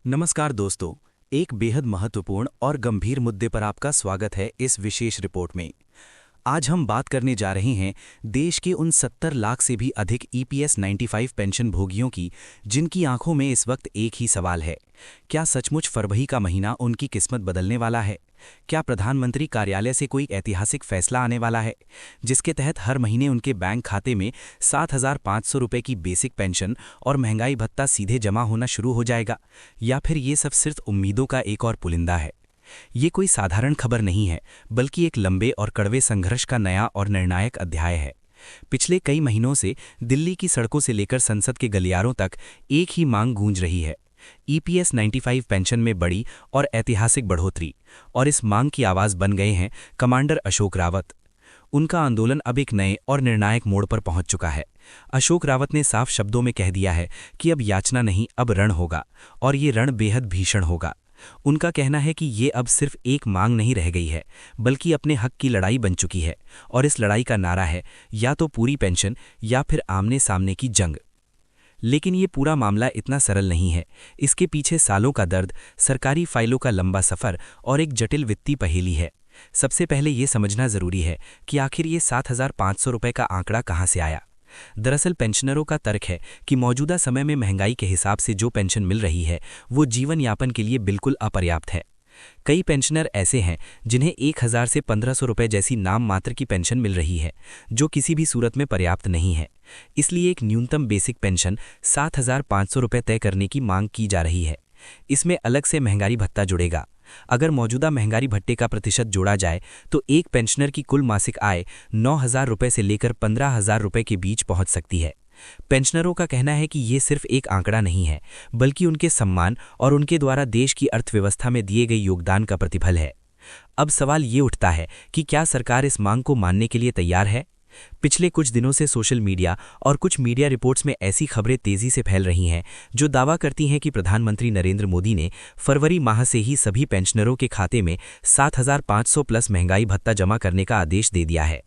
नमस्कार दोस्तों, एक बेहद महत्वपूर्ण और गंभीर मुद्दे पर आपका स्वागत है इस विशेष रिपोर्ट में। आज हम बात करने जा रहे हैं देश के उन 70 लाख से भी अधिक ईपीएस 95 पेंशन भोगियों की, जिनकी आंखों में इस वक्त एक ही सवाल है। क्या सचमुच फरवरी का महीना उनकी किस्मत बदलने वाला है? क्या प्रधानमंत्री कार्यालय से कोई ऐतिहासिक फैसला आने वाला है, जिसके तहत हर महीने उनके बैंक खाते में 7,500 रुपये की बेसिक पेंशन और महंगाई भत्ता सीधे जमा होना शुरू हो जाएगा? या फिर ये सब सिर्फ उम्मीदों का एक और पुलिंदा है? ये कोई साधारण खबर नहीं है, बल्कि एक लंबे और कड़वे संघर्ष का नया और निर्णायक अध्याय है। पिछले कई महीनों से दिल्ली की सड़कों से लेकर संसद के गलियारों तक एक ही मांग गूंज रही है, ईपीएस 95 पेंशन में बड़ी और ऐतिहासिक बढ़ोतरी। और इस मांग की आवाज बन गए हैं कमांडर अशोक रावत। उनका आंदोलन अब एक नए और निर्णायक मोड़ पर पहुंच चुका है। अशोक रावत ने साफ शब्दों में कह दिया है कि अब याचना नहीं, अब रण होगा, और ये रण बेहद भीषण होगा। उनका कहना है कि ये अब सिर्फ एक मांग नहीं रह गई है, बल्कि अपने हक की लड़ाई बन चुकी है। और इस लड़ाई का नारा है या तो पूरी पेंशन या फिर आमने सामने की जंग। लेकिन ये पूरा मामला इतना सरल नहीं है। इसके पीछे सालों का दर्द, सरकारी फाइलों का लंबा सफर और एक जटिल वित्तीय पहेली है। सबसे पहले ये समझना जरूरी है कि आखिर ये 7,500 रुपये का आंकड़ा कहाँ से आया। दरअसल पेंशनरों का तर्क है कि मौजूदा समय में महंगाई के हिसाब से जो पेंशन मिल रही है वो जीवन यापन के लिए बिल्कुल अपर्याप्त है। कई पेंशनर ऐसे हैं जिन्हें 1,000 से 1,500 रुपये जैसी नाम मात्र की पेंशन मिल रही है, जो किसी भी सूरत में पर्याप्त नहीं है। इसलिए एक न्यूनतम बेसिक पेंशन 7,500 रुपये तय करने की मांग की जा रही है। इसमें अलग से महंगाई भत्ता जुड़ेगा। अगर मौजूदा महंगाई भत्ते का प्रतिशत जोड़ा जाए तो एक पेंशनर की कुल मासिक आय 9,000 रुपये से लेकर 15,000 रुपये के बीच पहुंच सकती है। पेंशनरों का कहना है कि ये सिर्फ एक आंकड़ा नहीं है, बल्कि उनके सम्मान और उनके द्वारा देश की अर्थव्यवस्था में दिए गए योगदान का प्रतिफल है। अब सवाल ये उठता है कि क्या सरकार इस मांग को मानने के लिए तैयार है? पिछले कुछ दिनों से सोशल मीडिया और कुछ मीडिया रिपोर्ट्स में ऐसी खबरें तेजी से फैल रही हैं जो दावा करती हैं कि प्रधानमंत्री नरेंद्र मोदी ने फरवरी माह से ही सभी पेंशनरों के खाते में 7,500 प्लस महंगाई भत्ता जमा करने का आदेश दे दिया है।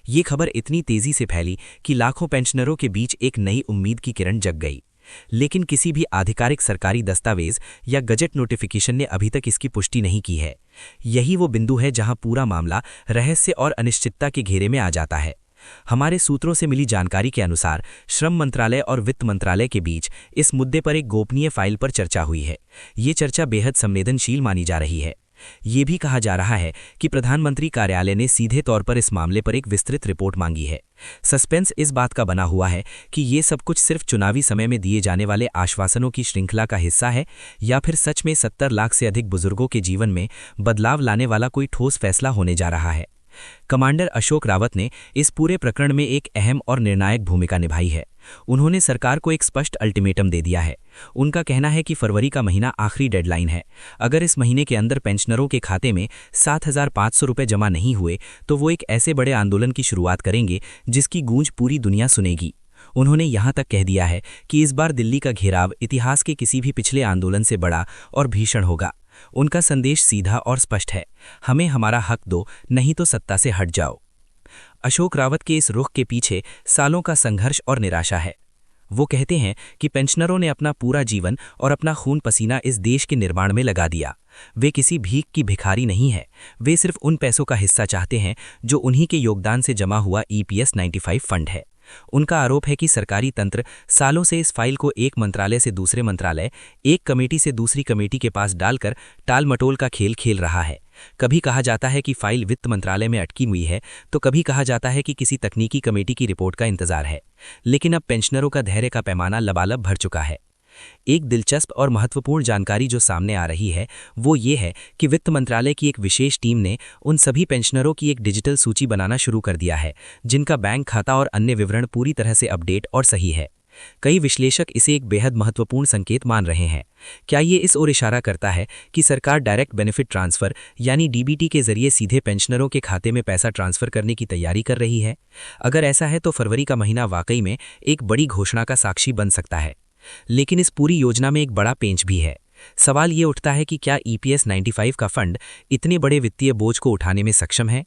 ये खबर इतनी तेजी से फैली कि लाखों पेंशनरों के बीच एक नई उम्मीद की किरण जग गई। लेकिन किसी भी आधिकारिक सरकारी दस्तावेज या गजट नोटिफिकेशन ने अभी तक इसकी पुष्टि नहीं की है। यही वो बिंदु है जहां पूरा मामला रहस्य और अनिश्चितता के घेरे में आ जाता है। हमारे सूत्रों से मिली जानकारी के अनुसार श्रम मंत्रालय और वित्त मंत्रालय के बीच इस मुद्दे पर एक गोपनीय फाइल पर चर्चा हुई है। ये चर्चा बेहद संवेदनशील मानी जा रही है। ये भी कहा जा रहा है कि प्रधानमंत्री कार्यालय ने सीधे तौर पर इस मामले पर एक विस्तृत रिपोर्ट मांगी है। सस्पेंस इस बात का बना हुआ है कि ये सब कुछ सिर्फ चुनावी समय में दिए जाने वाले आश्वासनों की श्रृंखला का हिस्सा है, या फिर सच में 70 लाख से अधिक बुजुर्गों के जीवन में बदलाव लाने वाला कोई ठोस फैसला होने जा रहा है। कमांडर अशोक रावत ने इस पूरे प्रकरण में एक अहम और निर्णायक भूमिका निभाई है। उन्होंने सरकार को एक स्पष्ट अल्टीमेटम दे दिया है। उनका कहना है कि फरवरी का महीना आखिरी डेडलाइन है। अगर इस महीने के अंदर पेंशनरों के खाते में 7,500 रुपये जमा नहीं हुए तो वो एक ऐसे बड़े आंदोलन की शुरुआत करेंगे जिसकी गूंज पूरी दुनिया सुनेगी। उन्होंने यहां तक कह दिया है कि इस बार दिल्ली का घेराव इतिहास के किसी भी पिछले आंदोलन से बड़ा और भीषण होगा। उनका संदेश सीधा और स्पष्ट है, हमें हमारा हक दो, नहीं तो सत्ता से हट जाओ। अशोक रावत के इस रुख के पीछे सालों का संघर्ष और निराशा है। वो कहते हैं कि पेंशनरों ने अपना पूरा जीवन और अपना खून पसीना इस देश के निर्माण में लगा दिया। वे किसी भीख की भिखारी नहीं है। वे सिर्फ उन पैसों का हिस्सा चाहते हैं जो उन्हीं के योगदान से जमा हुआ ईपीएस 95 फंड है। उनका आरोप है कि सरकारी तंत्र सालों से इस फाइल को एक मंत्रालय से दूसरे मंत्रालय, एक कमेटी से दूसरी कमेटी के पास डालकर टाल मटोल का खेल खेल रहा है। कभी कहा जाता है कि फाइल वित्त मंत्रालय में अटकी हुई है, तो कभी कहा जाता है कि किसी तकनीकी कमेटी की रिपोर्ट का इंतजार है। लेकिन अब पेंशनरों का धैर्य का पैमाना लबालब भर चुका है। एक दिलचस्प और महत्वपूर्ण जानकारी जो सामने आ रही है वो ये है कि वित्त मंत्रालय की एक विशेष टीम ने उन सभी पेंशनरों की एक डिजिटल सूची बनाना शुरू कर दिया है जिनका बैंक खाता और अन्य विवरण पूरी तरह से अपडेट और सही है। कई विश्लेषक इसे एक बेहद महत्वपूर्ण संकेत मान रहे हैं। क्या ये इस ओर इशारा करता है कि सरकार डायरेक्ट बेनिफिट ट्रांसफर यानी डीबीटी के जरिए सीधे पेंशनरों के खाते में पैसा ट्रांसफर करने की तैयारी कर रही है? अगर ऐसा है तो फरवरी का महीना वाकई में एक बड़ी घोषणा का साक्षी बन सकता है। लेकिन इस पूरी योजना में एक बड़ा पेंच भी है। सवाल ये उठता है कि क्या ईपीएस 95 का फंड इतने बड़े वित्तीय बोझ को उठाने में सक्षम है?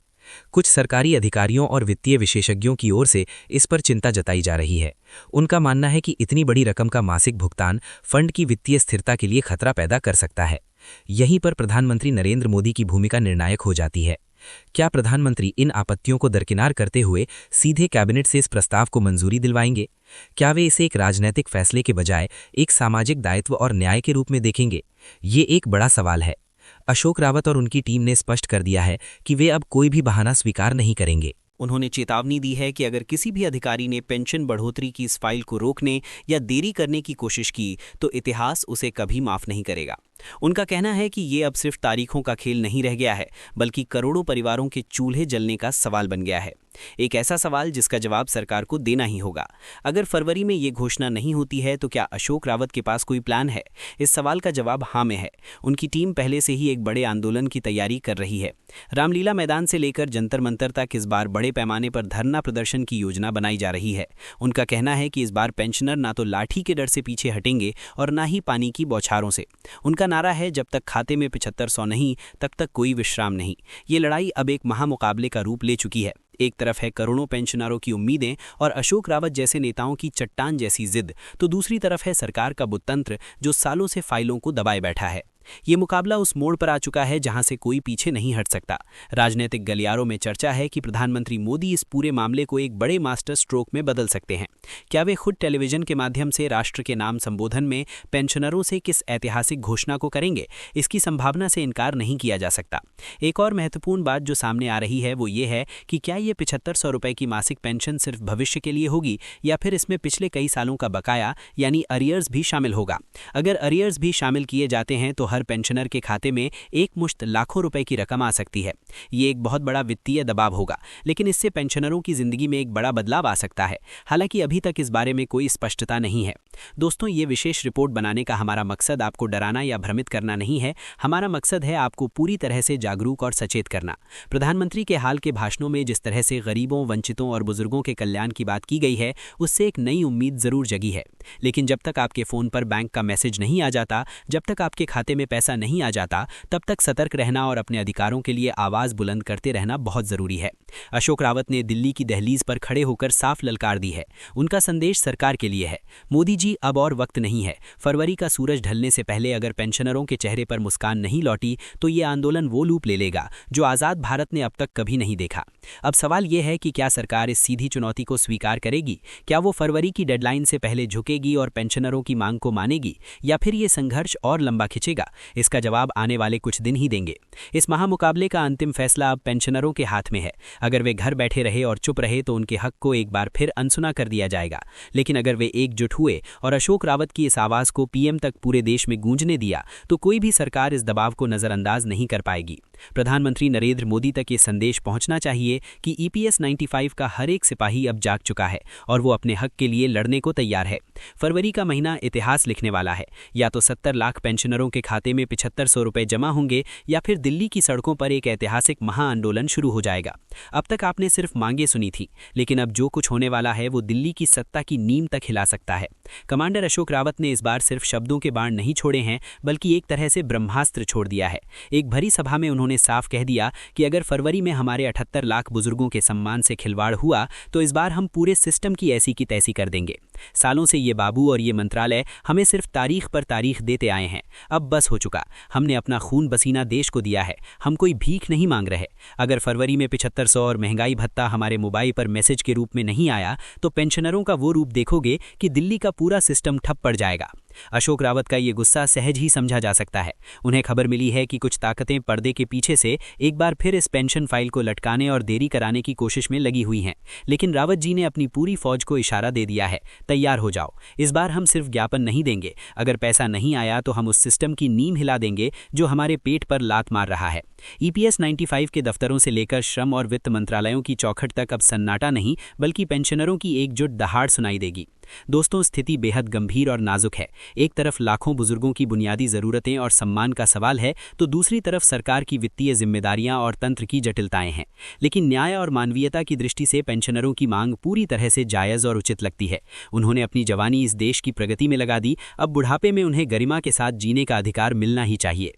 कुछ सरकारी अधिकारियों और वित्तीय विशेषज्ञों की ओर से इस पर चिंता जताई जा रही है। उनका मानना है कि इतनी बड़ी रकम का मासिक भुगतान फंड की वित्तीय स्थिरता के लिए खतरा पैदा कर सकता है। यहीं पर प्रधानमंत्री नरेंद्र मोदी की भूमिका निर्णायक हो जाती है। क्या प्रधानमंत्री इन आपत्तियों को दरकिनार करते हुए सीधे कैबिनेट से इस प्रस्ताव को मंजूरी दिलवाएंगे? क्या वे इसे एक राजनीतिक फैसले के बजाय एक सामाजिक दायित्व और न्याय के रूप में देखेंगे? ये एक बड़ा सवाल है। अशोक रावत और उनकी टीम ने स्पष्ट कर दिया है कि वे अब कोई भी बहाना स्वीकार नहीं करेंगे। उन्होंने चेतावनी दी है कि अगर किसी भी अधिकारी ने पेंशन बढ़ोतरी की इस फाइल को रोकने या देरी करने की कोशिश की तो इतिहास उसे कभी माफ नहीं करेगा। उनका कहना है कि ये अब सिर्फ तारीखों का खेल नहीं रह गया है, बल्कि करोड़ों परिवारों के चूल्हे जलने का सवाल बन गया है। एक ऐसा सवाल जिसका जवाब सरकार को देना ही होगा। अगर फरवरी में ये घोषणा नहीं होती है तो क्या अशोक रावत के पास कोई प्लान है? इस सवाल का जवाब हाँ में है। उनकी टीम पहले से ही एक बड़े आंदोलन की तैयारी कर रही है। रामलीला मैदान से लेकर जंतर मंतर तक इस बार बड़े पैमाने पर धरना प्रदर्शन की योजना बनाई जा रही है। उनका कहना है कि इस बार पेंशनर ना तो लाठी के डर से पीछे हटेंगे और ना ही पानी की बौछारों से। उनका नारा है, जब तक खाते में 7500 नहीं तब तक कोई विश्राम नहीं। ये लड़ाई अब एक महामुकाबले का रूप ले चुकी है। एक तरफ है करोड़ों पेंशनरों की उम्मीदें और अशोक रावत जैसे नेताओं की चट्टान जैसी जिद, तो दूसरी तरफ है सरकार का बुतंत्र जो सालों से फाइलों को दबाए बैठा है। ये मुकाबला उस मोड़ पर आ चुका है जहां से कोई पीछे नहीं हट सकता। राजनीतिक गलियारों में चर्चा है कि प्रधानमंत्री मोदी इस पूरे मामले को एक बड़े मास्टर स्ट्रोक में बदल सकते हैं। क्या वे खुद टेलीविजन के माध्यम से राष्ट्र के नाम संबोधन में पेंशनरों से किस ऐतिहासिक घोषणा को करेंगे? इसकी संभावना से इनकार नहीं किया जा सकता। एक और महत्वपूर्ण बात जो सामने आ रही है वो ये है कि क्या ये 7500 रुपए की मासिक पेंशन सिर्फ भविष्य के लिए होगी या फिर इसमें पिछले कई सालों का बकाया यानी अरियर्स भी शामिल होगा? अगर अरियर्स भी शामिल किए जाते हैं तो हर पेंशनर के खाते में एक मुश्त लाखों रुपए की रकम आ सकती है। ये एक बहुत बड़ा वित्तीय दबाव होगा, लेकिन इससे पेंशनरों की जिंदगी में एक बड़ा बदलाव आ सकता है। हालांकि अभी तक इस बारे में कोई स्पष्टता नहीं है। दोस्तों, ये विशेष रिपोर्ट बनाने का हमारा मकसद आपको डराना या भ्रमित करना नहीं है। हमारा मकसद है आपको पूरी तरह से जागरूक और सचेत करना। प्रधानमंत्री के हाल के भाषणों में जिस तरह से गरीबों, वंचितों और बुजुर्गों के कल्याण की बात की गई है, उससे एक नई उम्मीद जरूर जगी है। लेकिन जब तक आपके फोन पर बैंक का मैसेज नहीं आ जाता, जब तक आपके खाते में पैसा नहीं आ जाता, तब तक सतर्क रहना और अपने अधिकारों के लिए आवाज बुलंद करते रहना बहुत जरूरी है। अशोक रावत ने दिल्ली की दहलीज पर खड़े होकर साफ ललकार दी है। उनका संदेश सरकार के लिए है, मोदी जी अब और वक्त नहीं है। फरवरी का सूरज ढलने से पहले अगर पेंशनरों के चेहरे पर मुस्कान नहीं लौटी तो ये आंदोलन वो लूप ले लेगा जो आजाद भारत ने अब तक कभी नहीं देखा। अब सवाल यह है कि क्या सरकार इस सीधी चुनौती को स्वीकार करेगी? क्या वो फरवरी की डेडलाइन से पहले झुकेगी और पेंशनरों की मांग को मानेगी, या फिर ये संघर्ष और लंबा खिंचेगा? इसका जवाब आने वाले कुछ दिन ही देंगे। इस महामुकाबले का अंतिम फैसला अब पेंशनरों के हाथ में है। अगर वे घर बैठे रहे और चुप रहे तो उनके हक को एक बार फिर अनसुना कर दिया जाएगा। लेकिन अगर वे एकजुट हुए और अशोक रावत की इस आवाज को पीएम तक पूरे देश में गूंजने दिया तो कोई भी सरकार इस दबाव को नजरअंदाज नहीं कर पाएगी। प्रधानमंत्री नरेंद्र मोदी तक ये संदेश पहुंचना चाहिए कि ईपीएस 95 का हर एक सिपाही अब जाग चुका है और वो अपने हक के लिए लड़ने को तैयार है। फरवरी का महीना इतिहास लिखने वाला है। या तो 70 लाख पेंशनरों के खाते में 7500 रुपए जमा होंगे या फिर दिल्ली की सड़कों पर एक ऐतिहासिक महाआंदोलन शुरू हो जाएगा। अब तक आपने सिर्फ मांगे सुनी थी, लेकिन अब जो कुछ होने वाला है वो दिल्ली की सत्ता की नींव तक हिला सकता है। कमांडर अशोक रावत ने इस बार सिर्फ शब्दों के बाण नहीं छोड़े हैं, बल्कि एक तरह से ब्रह्मास्त्र छोड़ दिया है। एक भरी सभा में उन्होंने साफ कह दिया कि अगर फरवरी में हमारे 78 लाख बुजुर्गों के सम्मान से खिलवाड़ हुआ तो इस बार हम पूरे सिस्टम की ऐसी की तैसी कर देंगे। सालों से ये बाबू और ये मंत्रालय हमें सिर्फ तारीख पर तारीख देते आए हैं। अब बस हो चुका। हमने अपना खून पसीना देश को दिया है। हम कोई भीख नहीं मांग रहे। अगर फरवरी में 7500 और महंगाई भत्ता हमारे मोबाइल पर मैसेज के रूप में नहीं आया तो पेंशनरों का वो रूप देखोगे कि दिल्ली का पूरा सिस्टम ठप पड़ जाएगा। अशोक रावत का ये गुस्सा सहज ही समझा जा सकता है। उन्हें खबर मिली है कि कुछ ताकतें पर्दे के पीछे से एक बार फिर इस पेंशन फाइल को लटकाने और देरी कराने की कोशिश में लगी हुई हैं। लेकिन रावत जी ने अपनी पूरी फौज को इशारा दे दिया है, तैयार हो जाओ। इस बार हम सिर्फ ज्ञापन नहीं देंगे। अगर पैसा नहीं आया तो हम उस सिस्टम की नींव हिला देंगे जो हमारे पेट पर लात मार रहा है। ईपीएस 95 के दफ्तरों से लेकर श्रम और वित्त मंत्रालयों की चौखट तक अब सन्नाटा नहीं बल्कि पेंशनरों की एकजुट दहाड़ सुनाई देगी। दोस्तों, स्थिति बेहद गंभीर और नाजुक है। एक तरफ लाखों बुजुर्गों की बुनियादी जरूरतें और सम्मान का सवाल है तो दूसरी तरफ सरकार की वित्तीय जिम्मेदारियां और तंत्र की जटिलताएं हैं। लेकिन न्याय और मानवीयता की दृष्टि से पेंशनरों की मांग पूरी तरह से जायज और उचित लगती है। उन्होंने अपनी जवानी इस देश की प्रगति में लगा दी। अब बुढ़ापे में उन्हें गरिमा के साथ जीने का अधिकार मिलना ही चाहिए।